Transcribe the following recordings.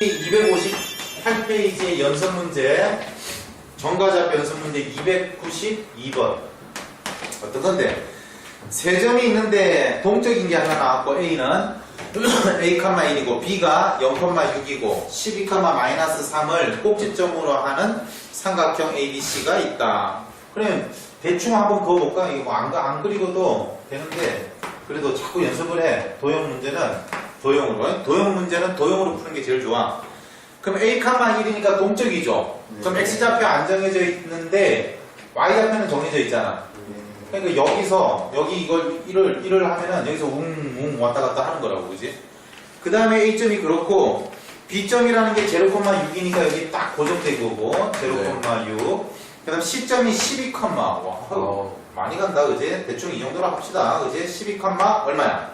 258페이지의 연습 문제, 정과잡 연습 문제 292번. 어떤 건데? 세 점이 있는데 동적인 게 하나 나왔고, A는 A,1이고 B가 0,6이고 12,-3을 꼭지점으로 하는 삼각형 ABC가 있다. 그러면 대충 한번 그어볼까? 이거 뭐 안 그리고도 되는데, 그래도 자꾸 연습을 해. 도형 문제는 도형으로. 도형 문제는 도형으로 푸는 게 제일 좋아. 그럼 A,1이니까 동적이죠. 그럼 X좌표 안 정해져 있는데 Y좌표는 정해져 있잖아. 그러니까 여기 이걸 1을 하면은 여기서 웅웅 왔다 갔다 하는 거라고, 그지? 그 다음에 A점이 그렇고, B점이라는 게 0,6이니까 여기 딱 고정된 거고, 0,6. 그 다음 C점이 12, 와, 많이 간다, 그지? 대충 이 정도로 합시다, 그지? 12, 얼마야?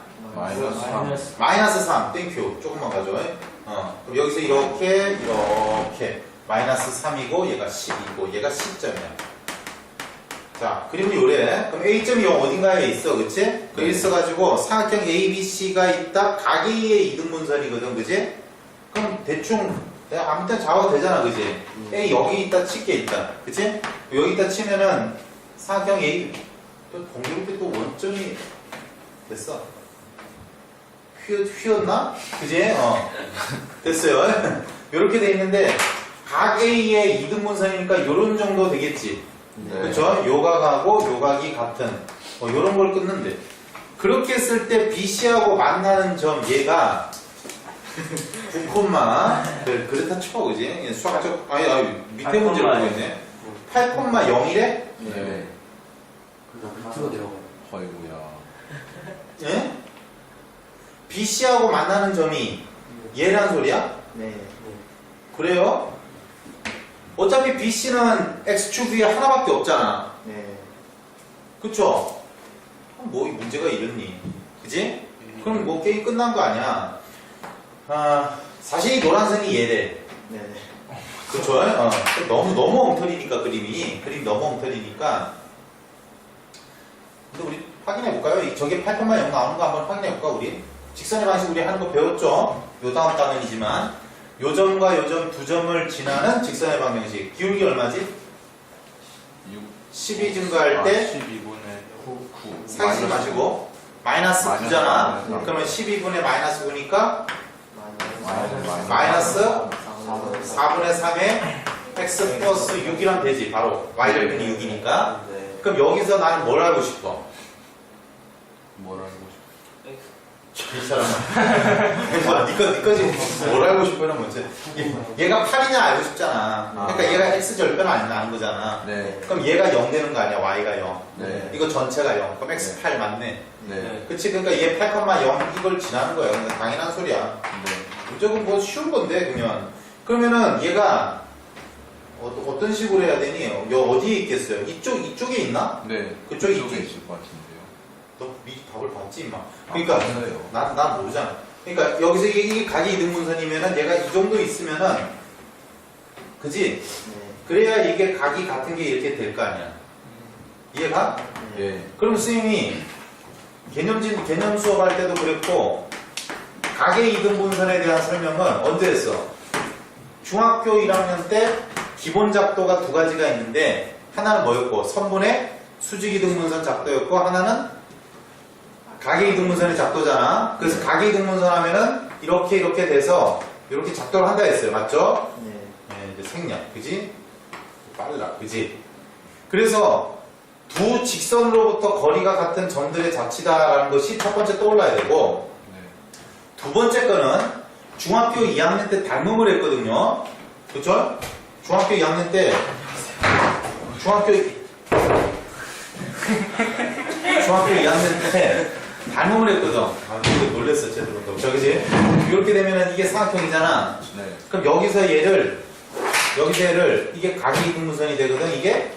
마이너스 3, 땡큐. 조금만 가져. 그럼 여기서 이렇게, 마이너스 3이고, 얘가 10이고, 얘가 C점이야. 자, 그리고 요래. 그럼 A점이 어딘가에 있어, 그치? 거기 있어가지고, 삼각형 ABC가 있다, 각 A의 이등분선이거든, 그치? 그럼 대충, 내가 아무 때나 잡아도 되잖아, 그치? A 여기 있다, 칠게 있다, 그치? 여기 있다 치면은, 삼각형 A, 또 공교롭게 또 원점이 됐어. 휘었나? 그지? 됐어요. 요렇게 돼 있는데, 각 A의 이등분선이니까 요런 정도 되겠지. 네. 그쵸? 요각하고 요각이 같은 요런 걸 끊는데, 그렇게 했을 때 BC하고 만나는 점 얘가 9, 그렇다 쳐, 그지? 수학적 밑에 문제를 보고 있네. 8,0이래? 네. 밑으로 내려가요. 아이고야. 예? BC하고 만나는 점이 얘란 소리야? 네. 그래요? 어차피 BC는 X축 위에 하나밖에 없잖아. 네. 그쵸? 뭐 문제가 이렇니? 그지? 그럼 뭐 게임 끝난 거 아니야? 사실 이 노란선이 얘래. 네. 그쵸? 너무 엉터리니까 그림이 너무 엉터리니까. 근데 우리 확인해볼까요? 저게 8,0 나오는 거 한번 확인해볼까, 우리? 직선의 방식 우리 하는 거 배웠죠? 요 다음 단원이지만, 요 점과 요 점 두 점을 지나는 직선의 방정식. 기울기 얼마지? 10이 증가할 때 12분의 9. 사기지 마시고 마이너스 9잖아. 그러면 12분의 마이너스 9니까 마이너스 4분의 3에 x 플러스 6이란 되지. 바로 y절편이 6이니까. 네. 그럼 여기서 나는 뭘 알고 싶어? 뭘 알고 싶어? 이 사람아. 니꺼 지금 뭘 알고 싶어? 이런 문제. 얘가 8이냐 알고 싶잖아. 그러니까 얘가 x절편 아는 거잖아. 네. 그럼 얘가 0 되는 거 아니야? y가 0. 네. 이거 전체가 0. 그럼 x 8 맞네. 네. 그치? 그러니까 얘 8,0 이걸 지나는 거야. 그러니까 당연한 소리야. 네. 무조건 뭐 쉬운 건데, 그러면은 얘가 어떤 식으로 해야 되니? 어디에 있겠어요? 이쪽에 있나? 네. 그쪽에 이쪽에 있지? 있을 것 같은데요. 너 답을 봤지, 임마. 그러니까, 봤어요. 난 모르잖아. 그러니까 여기서 이게 각이 이등분선이면은 얘가 이 정도 있으면은, 그지? 네. 그래야 이게 각이 같은 게 이렇게 될 거 아니야. 이해가? 예. 그럼 선생님이 개념 수업할 때도 그랬고, 각의 이등분선에 대한 설명은 언제 했어? 중학교 1학년 때 기본 작도가 두 가지가 있는데, 하나는 뭐였고? 선분의 수직 이등분선 작도였고, 하나는 각의 이등분선의 작도잖아. 그래서 각의 이등분선 하면은 이렇게 돼서 이렇게 작도를 한다 했어요. 맞죠? 네. 네, 이제 생략. 그지? 빨라. 그지? 그래서 두 직선으로부터 거리가 같은 점들의 자치다라는 것이 첫 번째 떠올라야 되고, 네. 두 번째 거는 중학교 2학년 때 닮음을 했거든요. 그쵸? 중학교 2학년 때 중학교 2학년 때 닮음을 했거든. 이거 놀랬어, 제대로. 저기지? 이렇게 되면은 이게 삼각형이잖아. 네. 그럼 여기서 얘를 이게 각이 이등분선이 되거든, 이게?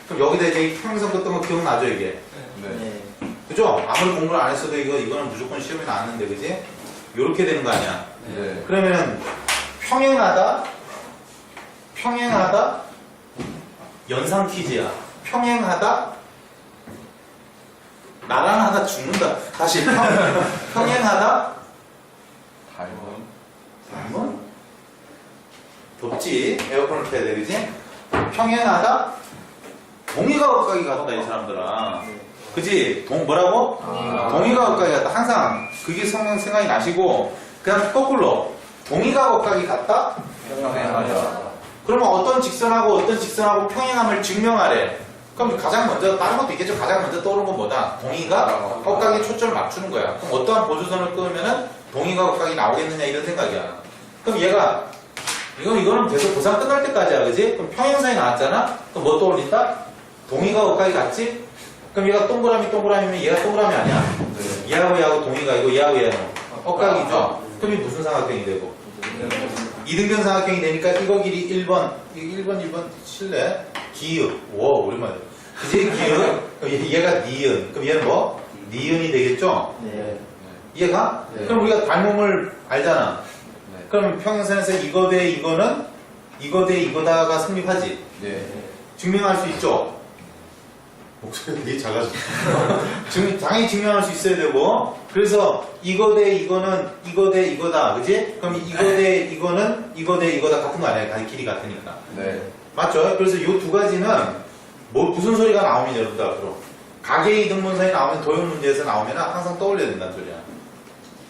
그럼 여기다 이제 평행선 긋던 거 기억나죠, 이게? 네. 네. 그죠? 아무리 공부를 안 했어도 이거는 무조건 시험에 나왔는데, 그지? 요렇게 되는 거 아니야? 네. 그러면은, 평행하다, 연상 퀴즈야. 평행하다, 나랑 하다 죽는다. 다시 평행하다, 닮은. 닮은? 덥지? 에어컨을 켜야 돼, 그지? 평행하다? 동의가 가까이 갔다, 이 사람들아. 그지? 뭐라고? 동의가 가까이 갔다. 항상 그게 생각이 나시고, 그냥 거꾸로. 동의가 가까이 갔다? 평행하다. 그러면 어떤 직선하고 평행함을 증명하래. 그럼 가장 먼저, 다른 것도 있겠죠? 가장 먼저 떠오르는 건 뭐다? 동의가 엇각에 초점을 맞추는 거야. 그럼 어떠한 보조선을 끄면은 동의가 엇각이 나오겠느냐, 이런 생각이야. 그럼 얘가, 이거는 계속 고3 끝날 때까지야, 그지? 그럼 평행선이 나왔잖아? 그럼 뭐 떠올린다? 동의가 엇각이 같지? 그럼 얘가 동그라미면 얘가 동그라미 아니야? 네. 얘하고 동의가 이거 얘하고 얘는 엇각이죠? 그럼 이게 무슨 삼각형이 되고? 이등변 삼각형이 되니까 이거 길이 1번 실래? 기읍. 와, 오랜만에. 그지? 기읍. 그럼 얘가 니은. 그럼 얘는 뭐? 니은이 되겠죠? 네. 이해가? 네. 그럼 우리가 닮음을 알잖아. 네. 그럼 평행선에서 이거 대 이거는 이거 대 이거다가 성립하지? 네. 증명할 수 있죠? 목소리가 되게 작아져. 당연히 증명할 수 있어야 되고, 그래서 이거 대 이거는 이거 대 이거다, 그지? 그럼 이거 대 이거는 이거 대 이거다 같은 거 아니야? 길이 같으니까. 네. 맞죠? 그래서 이 두 가지는 무슨 소리가 나오면 여러분들 앞으로 가계의 이등분선이 나오면 도형 문제에서 나오면 항상 떠올려야 된다는 소리야.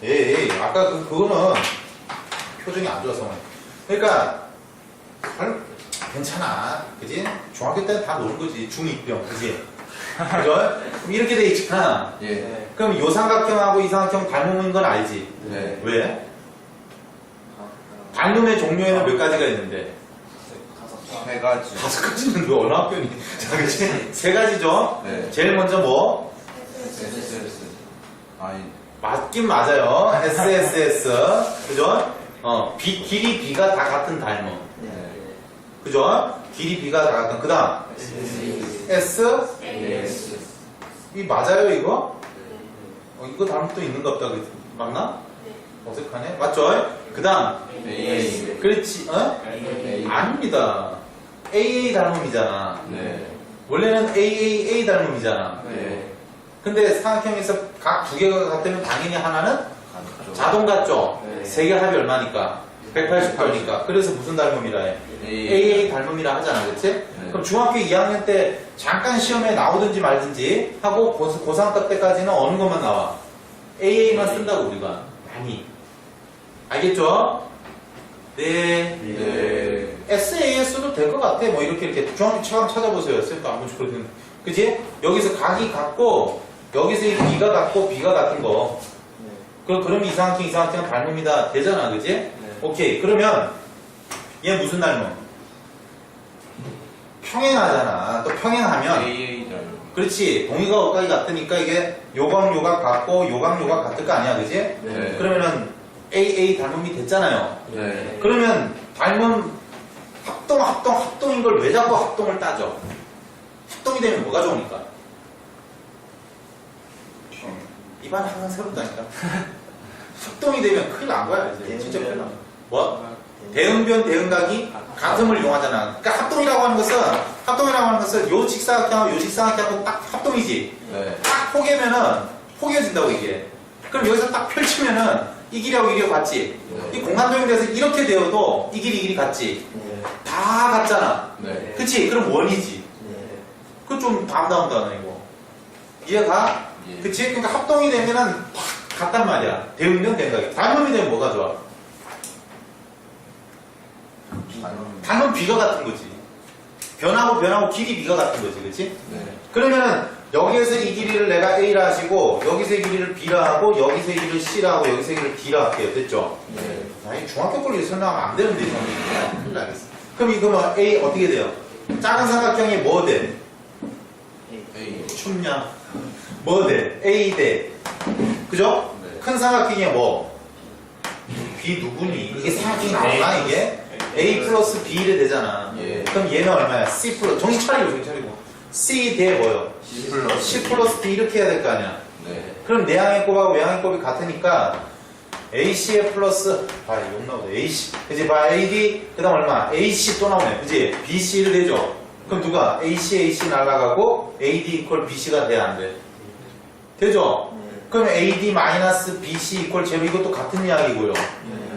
에이, 아까 그거는 표정이 안 좋아서. 그러니까 괜찮아, 그지? 중학교 때는 다 노는 거지. 중2병, 그지? 그죠? 그럼 이렇게 돼 있잖아. 예. 그럼 요 삼각형하고 이 삼각형 닮음인 건 알지? 네. 왜? 닮음의 종류에는 몇 가지가 있는데? 세 가지. 5가지는 왜 어느 학교니? 자, 그치? 세 가지죠? 네. 제일 먼저 뭐? SSS. 아니. 맞긴 맞아요. SSS. 그죠? 길이 B가 다 같은 닮음. 네. 그죠? 길이 B가 다 같은. 그 다음. S? AS. 이 맞아요, 이거? 이거 닮은 또 있는가 보다. 맞나? 어색하네? 맞죠? 그 다음. AA. 그렇지, AA. 아닙니다. AA 닮음이잖아. 네. 원래는 AAA 닮음이잖아. 네. 근데 삼각형에서 각 두 개가 같으면 당연히 하나는 같죠. 자동 같죠? 네. 세 개 합이 얼마니까? 188이니까. 그래서 무슨 닮음이라 해? AA. AA 닮음이라 하잖아, 그치? 그럼 중학교 2학년 때 잠깐 시험에 나오든지 말든지 하고 고3 때까지는 어느 것만 나와? AA만 쓴다고 우리가. 많이. 알겠죠? 네. 네. SAS도 될 것 같아. 뭐 이렇게 중학교 처음 찾아보세요. 쌤도 안 보지 그러는. 그지? 여기서 각이 같고 여기서 이 B가 같고 B가 같은 거. 그럼 이상학형 닮음이다 되잖아, 그지? 오케이. 그러면 얘 무슨 닮음? 평행하잖아. 또 평행하면 AA 닮. 그렇지. 동의가 엇각이 같으니까 이게 요각 같고 요각 같을 거 아니야, 그지? 네. 그러면은 AA 닮음이 됐잖아요. 네. 그러면 닮음 합동인 걸 왜 자꾸 합동을 따져? 합동이 되면 뭐가 좋으니까? 입안 항상 새롭다니까. 합동이 되면 큰일 난 거야, 이제. 진짜 큰일 난 거야. 뭐? 대응변, 대응각이 같음을 이용하잖아. 그러니까 합동이라고 하는 것은 요 직사각형하고 요 직사각형하고 딱 합동이지. 네. 딱 포개면은 포개진다고 이게. 그럼 여기서 딱 펼치면은 이 길이하고 이 길이가 같지. 네. 이 공간 도형돼서 이렇게 되어도 이 길이 같지. 다 같잖아. 네. 그치? 그럼 원이지. 그거 좀 다운다운다운 이거. 이해가? 예. 그치? 그러니까 합동이 되면은 딱 같단 말이야. 대응변 대응각이. 닮음이 되면 뭐가 좋아? 닮은 B가 같은 거지. 변하고 길이 B가 같은 거지. 그치? 네. 그러면은 여기에서 이 길이를 내가 A라 하시고 여기서의 길이를 B라 하고 여기서의 길이를 C라 하고 여기서의 길이를 D라 할게요. 됐죠? 네. 아니 중학교 걸로 설명하면 안 되는데 저는 큰일 나겠어. 그럼 이거 뭐 A 어떻게 돼요? 작은 삼각형이 뭐 돼? A. 춥냐? 뭐 돼? A 돼. 그죠? 네. 큰 삼각형이 뭐? B 누구니? 이게 삼각형이 나오나 이게? A 플러스 B를 되잖아. 예. 그럼 얘는 얼마야? C 플러스 정신 차리고 C 대 뭐요? C 플러스. C 플러스 D 이렇게 해야 될 거 아니야. 네. 그럼 내항의 곱하고 외항의 곱이 같으니까 AC의 플러스 욕 나오죠. AC 그치? AD 그 다음 얼마? AC 또 나오네. 그치? BC를 되죠. 그럼 누가? AC 날라가고 AD 이퀄 BC가 돼야 안 돼? 되죠? 그럼 AD 마이너스 BC 이퀄 제로 이것도 같은 이야기고요.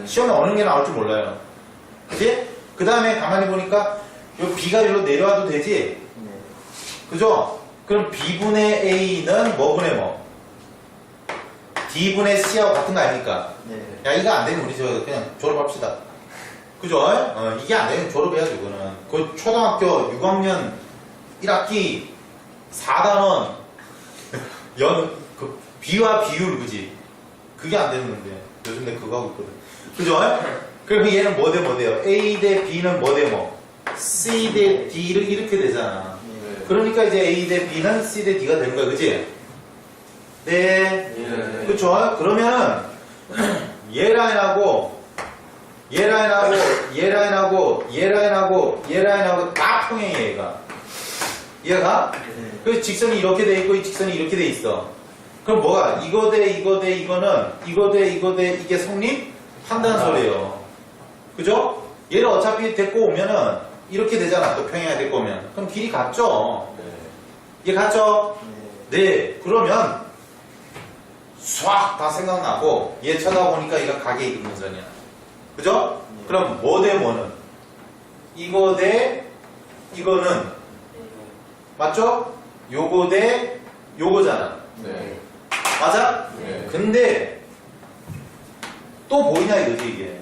시험에 어느 게 나올지 몰라요. 그치? 그 다음에 가만히 보니까 요 B가 이리로 내려와도 되지? 네. 그죠? 그럼 B분의 A는 뭐분의 뭐? D분의 C하고 같은 거 아닙니까? 네. 야, 이거 안 되면 우리 저 그냥 졸업합시다. 그죠? 이게 안 되면 졸업해야죠, 이거는. 그 초등학교 6학년 1학기 4단원 그 비와 비율, 그지? 그게 안 되는 건데. 요즘 내가 그거 하고 있거든. 그죠? 그럼 얘는 뭐 대 뭐 돼요? A 대 B는 뭐 대 뭐? C 대 D 이렇게 되잖아. 네. 그러니까 이제 A 대 B는 C 대 D가 되는 거야, 그지? 네. 네. 그쵸? 그러면은 얘 라인하고 얘 라인하고 얘 라인하고 얘 라인하고 얘 라인하고 다 평행해 얘가. 얘가? 네. 그래서 직선이 이렇게 돼 있고 이 직선이 이렇게 돼 있어. 그럼 뭐가 이거 대 이거 대 이거는 이거 대 이거 대 이게 성립한다는 소리예요. 그죠? 얘를 어차피 데리고 오면은 이렇게 되잖아. 또 평행이 데리고 오면. 그럼 길이 같죠? 네. 얘 같죠? 네. 네. 그러면 싹 다 생각나고 얘 쳐다보니까 얘가 가게 이등분선이야. 그죠? 네. 그럼 뭐 대 뭐는? 이거 대 이거는 맞죠? 요거 대 요거잖아. 네. 맞아? 네. 근데 또 보이냐 이거지 이게.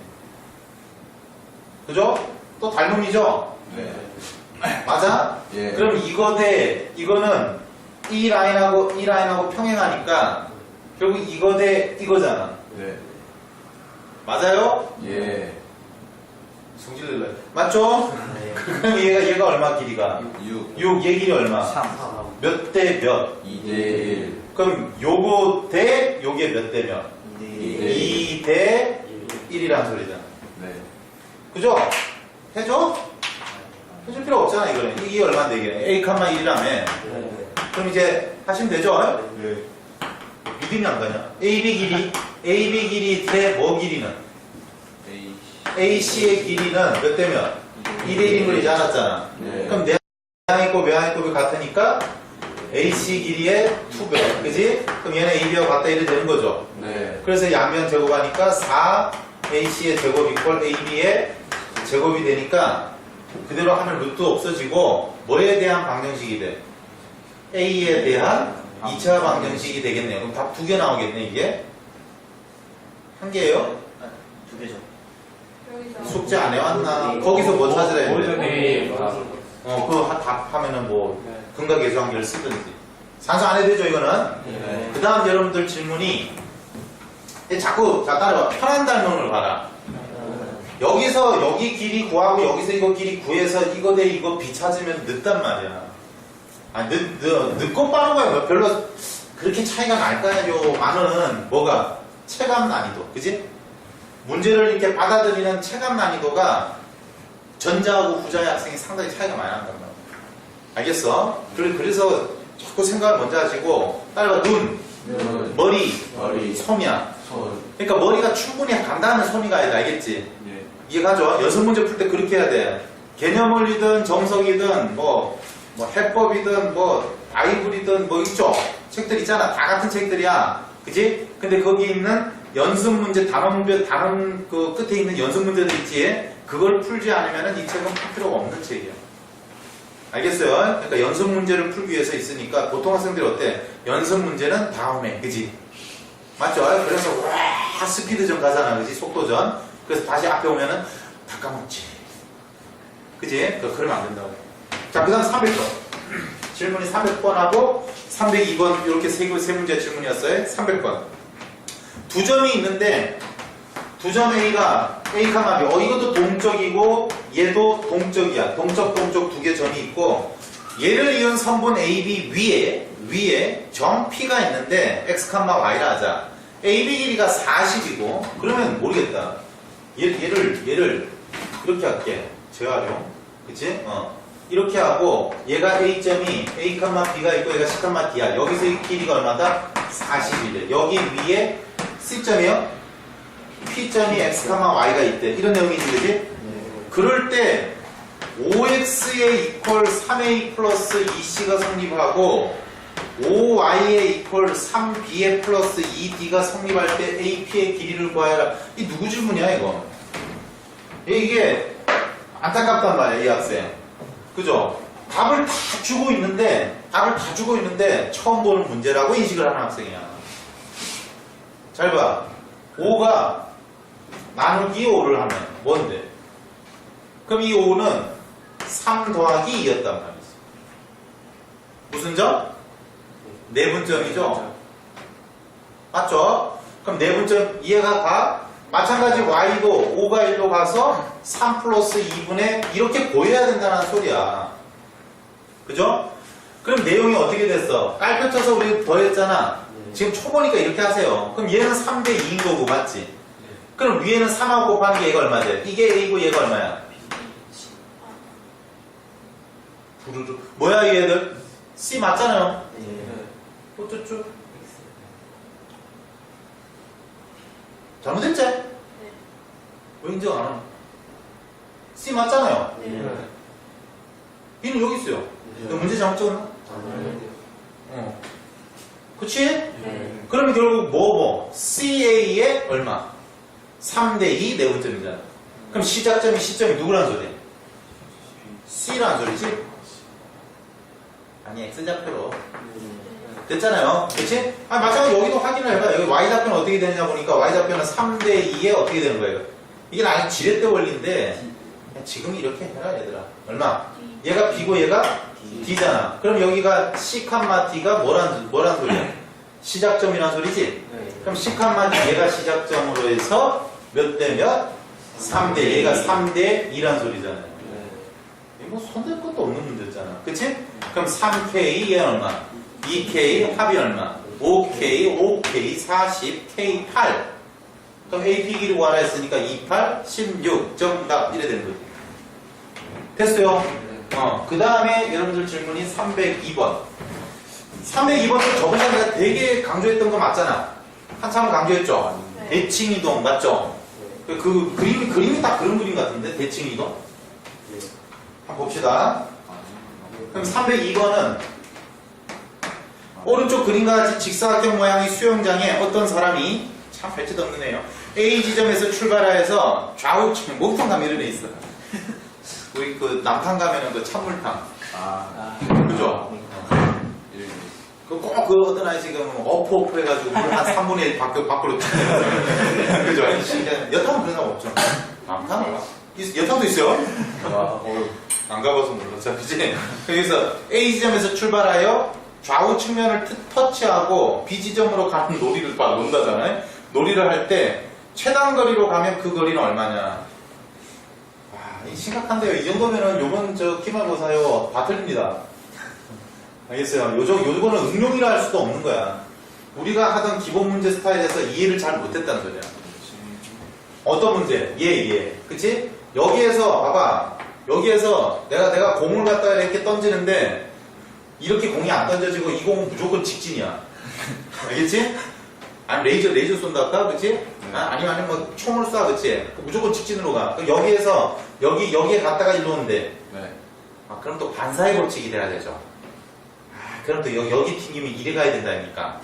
그죠? 또 닮음이죠? 네. 맞아? 예. 그럼 이거 대 이거는 이 라인하고 평행하니까 결국 이거 대 이거잖아. 네. 맞아요? 예. 성질낼래. 맞죠? 네. 그럼 얘가 얼마 길이가? 6. 6. 얘 길이 얼마? 3. 몇 대 몇? 2대 1. 그럼 요거 대 요게 몇 대 몇? 2대 2 대 1이란 소리잖아. 네. 그죠? 해줘? 해줄 필요 없잖아 이거는. 이게 얼마인데 이게? A, 1이라며. 그럼 이제 하시면 되죠? 네. 믿음이 안 가냐? AB 길이 대 뭐 길이는? A. AC의 길이는 몇 대 몇? 2대 1인 걸 이제 알았잖아. 네. 그럼 내항 있고 외항 있고 같으니까 AC 길이의 2배. 그지? 그럼 얘는 AB하고 같다 이래 되는 거죠. 네. 그래서 양변 제곱하니까 4AC의 제곱 이퀄 AB의 제곱이 되니까 그대로 하면 루트 없어지고 뭐에 대한 방정식이 돼? A에 대한 2차 방정식이 되겠네요. 그럼 답 2개 나오겠네 이게. 한 개예요? 2개죠. 숙제 안 해왔나? 거기서 뭐 찾으라 했는데? 오전에 그거 답하면은 뭐 근각계수관계를 쓰든지. 산수 안 해도 되죠 이거는? 네. 그 다음 여러분들 질문이 자꾸 자 따라봐. 편한 닮음을 봐라. 여기서 여기 길이 구하고 여기서 이거 길이 구해서 이거 대 이거 비 찾으면 늦단 말이야. 아, 늦고 빠른 거야. 별로 그렇게 차이가 날까요? 많은 뭐가 체감 난이도, 그지? 문제를 이렇게 받아들이는 체감 난이도가 전자하고 후자의 학생이 상당히 차이가 많이 난단 말이야. 알겠어? 그래서 자꾸 생각을 먼저 하시고 따라봐. 눈, 머리, 솜이야. 손. 그러니까 머리가 충분히 간다는 솜이가 아니다. 알겠지? 네. 이해가죠? 연습 문제 풀 때 그렇게 해야 돼. 개념원리든 정석이든 뭐 해법이든 뭐 바이블이든 뭐 있죠? 책들 있잖아. 다 같은 책들이야. 그지? 근데 거기 있는 연습 문제 단원 그 끝에 있는 연습 문제들 있지? 그걸 풀지 않으면 이 책은 풀 필요가 없는 책이야. 알겠어요? 그러니까 연습 문제를 풀기 위해서 있으니까 보통 학생들이 어때? 연습 문제는 다음에, 그지? 맞죠? 그래서 와 스피드전 가잖아, 그지? 속도전. 그래서 다시 앞에 오면은 다 까먹지. 그지? 그러면 안 된다고. 자, 그 다음 300번. 질문이 300번하고 302번 이렇게 세 문제 질문이었어요. 300번. 두 점이 있는데 두 점 A가 A, B. 이것도 동적이고 얘도 동적이야. 동적 두 개 점이 있고 얘를 이은 선분 AB 위에 점 P가 있는데 X, Y라 하자. AB 길이가 40이고 그러면 모르겠다. 얘를 이렇게 할게. 재활용. 그치? 이렇게 하고 얘가 A점이 A, B가 있고 얘가 C, D야. 여기서 이 길이가 얼마다? 40이래. 여기 위에 C점이요? P점이 X, Y가 있대. 이런 내용이지, 그지? 그럴 때 OX에 이퀄 3A 플러스 2C가 성립하고 OY에 이퀄 3B에 플러스 2D가 성립할 때 AP의 길이를 구하여라. 이 누구 질문이야 이거? 이게 안타깝단 말이야, 이 학생. 그죠? 답을 다 주고 있는데 처음 보는 문제라고 인식을 하는 학생이야. 잘 봐. 5가 나누기 5를 하면 뭔데? 그럼 이 5는 3 더하기 2였단 말이지. 무슨 점? 내분점이죠? 맞죠? 그럼 내분점 이해가 가? 마찬가지 y도 5가 1로 가서 3 플러스 2분의 이렇게 보여야 된다는 소리야. 그죠? 그럼 내용이 어떻게 됐어? 깔펴쳐서 우리 더했잖아. 지금 초보니까 이렇게 하세요. 그럼 얘는 3대 2인 거고 맞지? 그럼 위에는 3하고 곱하는 게 얘가 얼마 돼? 이게 A고 얘가 얼마야? 부르르. 뭐야 이 애들? C 맞잖아요. 어쩌죠? 잘못했지? 왜 인정 안 하나? C 맞잖아요. B는 여기 있어요. 너 문제 잘못 적었나? 그치? 그러면 결국 뭐? CA의 얼마? 3대2 내분점이잖아. 그럼 시작점이 시점이 누구란 소리야? C란 소리지? 아니 X좌표로 됐잖아요. 그치? 아니 마찬가지로 여기도 확인을 해봐. 여기 Y좌표는 어떻게 되느냐 보니까 Y좌표는 3대2에 어떻게 되는 거예요? 이게 나중에 지렛대 원리인데 지금 이렇게 해라 얘들아. 얼마? 얘가 B고 얘가 D잖아. 그럼 여기가 C, D가 뭐란 소리야? 시작점이란 소리지? 그럼 C, D 얘가 시작점으로 해서 몇 대 몇? 3대 얘가 3대 2란 소리잖아요. 이거 뭐 손댈 것도 없는 문제잖아. 그치? 그럼 3K 얘 얼마? 2K 합이 얼마? 5K, 5K, 40, K 8. 그럼 AP 길이 구하라 했으니까 28, 16 정답 이래 되는 거지. 됐어요? 그 다음에 여러분들 질문이 302번. 302번은 저번에 내가 되게 강조했던 거 맞잖아. 한참 강조했죠? 대칭이동 맞죠? 그 그림이 딱 그런 그림 같은데 대칭이동? 한번 봅시다. 그럼 302번은 오른쪽 그림과 같이 직사각형 모양의 수영장에 어떤 사람이 참 별짓 없는 애요. A 지점에서 출발하여서 좌우측 목욕탕 가면 이런 애 있어. 우리 그 남탕 가면은 그 찬물탕. 그죠? 꼭 그 어떤 아이 지금 어프 해가지고 물 한 3분의 1 밖으로 그죠? 여탕은 그런 거 없죠. 남탕은 여탕도 있어요? 안 가봐서 몰랐죠. 그치? 그래서 A 지점에서 출발하여 좌우 측면을 터치하고 B 지점으로 가는 놀이를 논다잖아요. 놀이를 할 때 최단 거리로 가면 그 거리는 얼마냐? 이 심각한데요. 이 정도면은 요번 기말고사요 다 틀립니다. 알겠어요? 요거는 응용이라 할 수도 없는 거야. 우리가 하던 기본 문제 스타일에서 이해를 잘 못했다는 소리야. 어떤 문제? 예. 그치? 여기에서 봐봐. 여기에서 내가 공을 갖다가 이렇게 던지는데 이렇게 공이 안 던져지고 이 공은 무조건 직진이야. 알겠지? 아니 레이저 쏜다 할까? 그치? 아니면 뭐 총을 쏴, 그치? 무조건 직진으로 가. 여기에서 여기에 갔다가 일로 오는데 그럼 또 반사의 법칙이 돼야 되죠. 그럼 또 여기 튕기면 이리 가야 된다니까.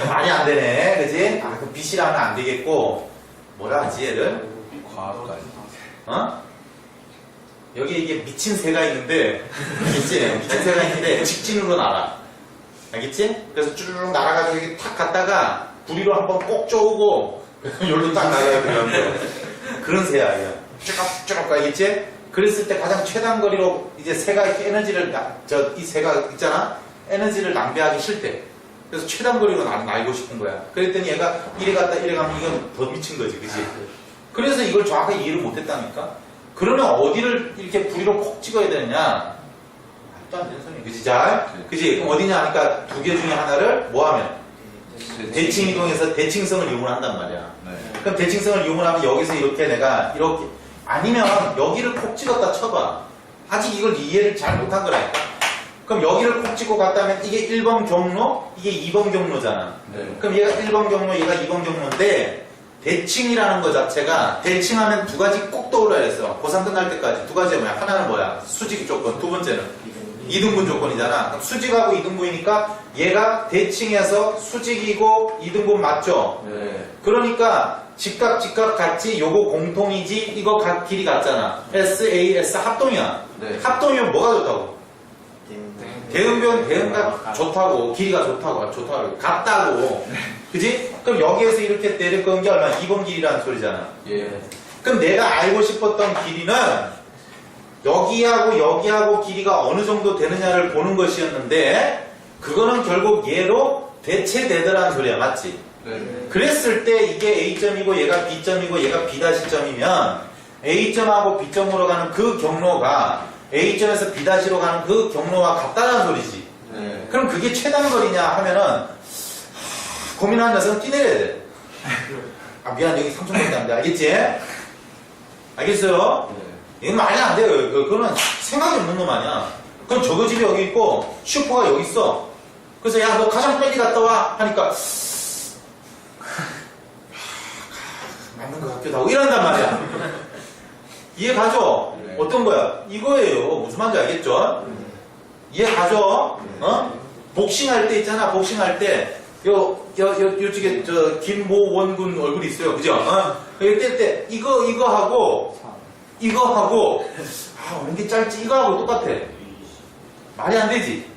말이 안 되네, 그치? 그럼 BC를 하면 안 되겠고 뭐라 하지 얘를? 과학까지. 여기 이게 미친 새가 있는데, 알겠지? 미친 새가 있는데 직진으로 날아. 알겠지? 그래서 쭉 날아가지고 여기 탁 갔다가 부리로 한번 꼭 쪼고 여기로 딱 나가야 되는데 그런 새야, 이거. 쭉 알겠지? 그랬을 때 가장 최단 거리로 이제 새가 이렇게 에너지를 이 새가 있잖아. 에너지를 낭비하기 싫대. 그래서 최단 거리로 날고 싶은 거야. 그랬더니 얘가 이래 갔다 이래 가면 이건 더 미친 거지, 그치? 그래서 이걸 정확하게 이해를 못했다니까. 그러면 어디를 이렇게 부리로 콕 찍어야 되느냐? 말도 안 되는 소리, 그치? 자, 그치? 그럼 어디냐 하니까 두 개 중에 하나를 뭐 하면? 대칭 이동해서 대칭성을 이용을 한단 말이야. 그럼 대칭성을 이용을 하면 여기서 이렇게 내가 이렇게 아니면 여기를 콕 찍었다 쳐봐. 아직 이걸 이해를 잘 못한 거라니까. 그럼 여기를 콕 찍고 갔다면 이게 1번 경로, 이게 2번 경로잖아. 그럼 얘가 1번 경로, 얘가 2번 경로인데 대칭이라는 거 자체가 대칭하면 두 가지 꼭 떠올라야 했어. 고3 끝날 때까지 두 가지가 뭐야? 하나는 뭐야? 수직 조건, 두 번째는 이등분 조건이잖아. 그럼 수직하고 이등분이니까 얘가 대칭해서 수직이고 이등분 맞죠? 네. 그러니까 직각 같지 요거 공통이지 이거 길이 같잖아. SAS 합동이야. 네. 합동이면 뭐가 좋다고? 대응변 대응가 같- 좋다고 길이가 좋다고 같다고 그지? 그럼 여기에서 이렇게 내릴 건 게 얼마? 2번 길이라는 소리잖아. 예. 그럼 내가 알고 싶었던 길이는 여기하고 길이가 어느 정도 되느냐를 보는 것이었는데 그거는 결국 얘로 대체되더라는 소리야. 맞지? 네. 그랬을 때 이게 A점이고 얘가 B점이고 얘가 B'점이면 A점하고 B점으로 가는 그 경로가 A점에서 B'로 가는 그 경로와 같다는 소리지. 네. 그럼 그게 최단거리냐 하면은 고민하는 녀석은 뛰내려야 돼. 아 미안 여기 3촌밖에 안 돼. 알겠지? 알겠어요? 네. 이건 말이 안 돼요. 그거는 생각이 없는 놈 아니야. 그럼 저거 집이 여기 있고 슈퍼가 여기 있어. 그래서 야 너 가장 빨리 갔다 와 하니까 맞는 것 같기도 하고 이런단 말이야. 이해 가죠? 네. 어떤 거야? 이거예요. 무슨 말인지 알겠죠? 이해 가죠? 어? 복싱할 때 있잖아. 복싱할 때 요쪽에 저 김모원군 얼굴 있어요. 그죠? 어? 여기 뗄 때 이거 하고 아 왠게 짧지 이거 하고 똑같아. 말이 안 되지?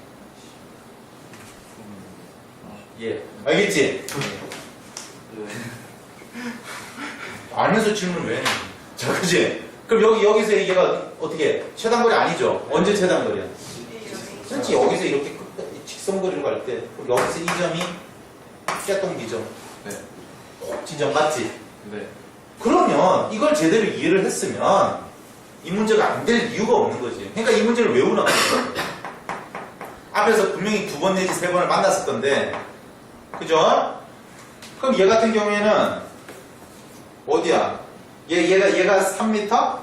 예. 알겠지? 알면서 질문 왜 해? 자, 그지? 그럼 여기서 얘가 어떻게, 최단거리 아니죠? 언제 최단거리야? 그렇지, 여기서 이렇게 직선거리로 갈 때, 그럼 여기서 이 점이 깨똥 지점. 네. 지점 맞지? 네. 그러면 이걸 제대로 이해를 했으면 이 문제가 안 될 이유가 없는 거지. 그러니까 이 문제를 외우나 거야. 앞에서 분명히 2번 내지 3번을 만났을 건데, 그죠? 그럼 얘 같은 경우에는 어디야? 얘가 3m?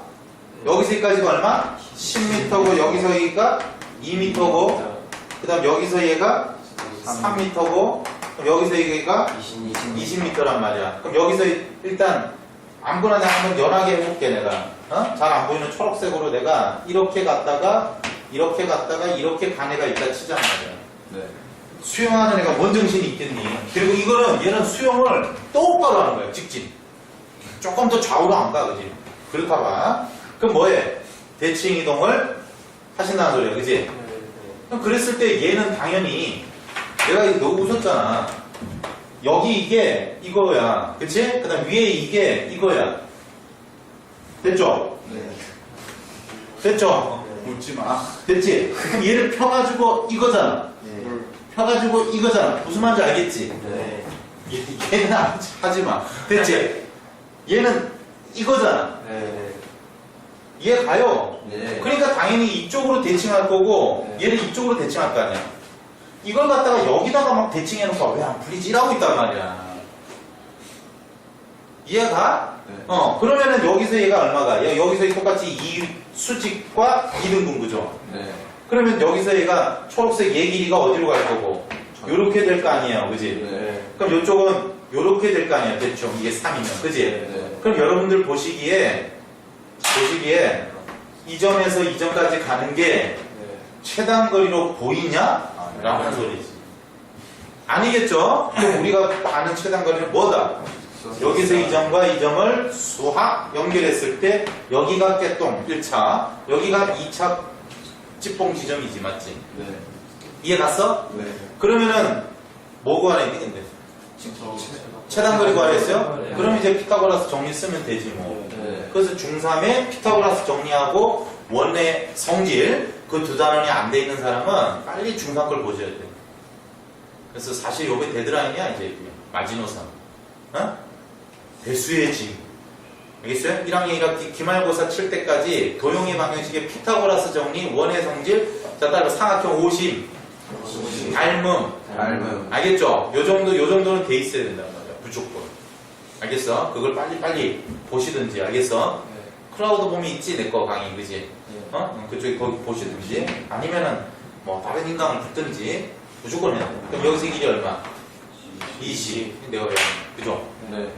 여기서 여기까지가 얼마? 10m고 여기서 여기가 2m고 그 다음 여기서 얘가 3m고 여기서 여기가 20m란 말이야. 그럼 여기서 일단 아무거나 한번 연하게 해볼게 내가. 어? 잘 안 보이는 초록색으로 내가 이렇게 갔다가 이렇게 간 애가 있다 치자 말이야. 네. 수영하는 애가 뭔 정신이 있겠니? 그리고 이거는 얘는 수영을 똑바로 하는 거야. 직진. 조금 더 좌우로 안 가, 그지? 그렇다 봐. 그럼 뭐해? 대칭 이동을 하신다는 소리야, 그지? 그럼 그랬을 때 얘는 당연히 내가 너 웃었잖아. 여기 이게 이거야, 그치? 그 다음 위에 이게 이거야. 됐죠? 네. 됐죠? 웃지 마. 됐지? 그럼 얘를 펴가지고 이거잖아. 펴가지고 이거잖아. 무슨 말인지 알겠지? 네. 얘는 하지 마. 됐지? 얘는 이거잖아. 네. 이해 가요? 네. 그러니까 당연히 이쪽으로 대칭할 거고 네. 얘는 이쪽으로 대칭할 거 아니야. 이걸 갖다가 여기다가 막 대칭해놓고 왜 안 풀리지? 이라고 있단 말이야. 이해가? 네. 그러면은 여기서 얘가 얼마가? 여기서 똑같이 이 수직과 이등분 그죠? 네. 그러면 여기서 얘가 초록색 얘 길이가 어디로 갈 거고? 요렇게 될 거 아니에요. 그지? 네. 그럼 이쪽은 요렇게 될 거 아니에요. 대충 이게 3이면. 그지? 네. 그럼 여러분들 보시기에 이 점에서 이 점까지 가는 게 최단 거리로 보이냐? 라는 소리지. 아니겠죠? 그럼 우리가 아는 최단 거리는 뭐다? 여기서 이 점과 이 점을 수학 연결했을 때 여기가 깨똥 1차, 여기가 2차 찌뽕 지점이지, 맞지? 네. 이해 갔어? 네. 그러면은 뭐 구하랬니 근데? 최단 거리 구하랬어요? 네. 그럼 이제 피타고라스 정리 쓰면 되지 뭐. 네. 그래서 중3에 피타고라스 정리하고 원의 성질 그 두 단원이 안 돼 있는 사람은 빨리 중3 걸 보셔야 돼. 그래서 사실 요게 데드라인이야 이제 마지노선. 어? 배수의 징. 알겠어요? 1학년 기말고사 칠 때까지 도형의 방정식의 피타고라스 정리, 원의 성질, 자 따로 삼각형 오심, 닮음. 알겠죠? 요 정도는 돼 있어야 된단 말이야. 무조건. 알겠어? 그걸 빨리 보시든지, 알겠어? 클라우드 봄이 있지, 내 거 강의, 그지? 그쪽에 거기 보시든지, 아니면은, 뭐, 다른 인강을 붙든지, 무조건 해야 돼. 그럼 여기서 이 길이 얼마? 20. 내가 왜? 그죠? 네. 응.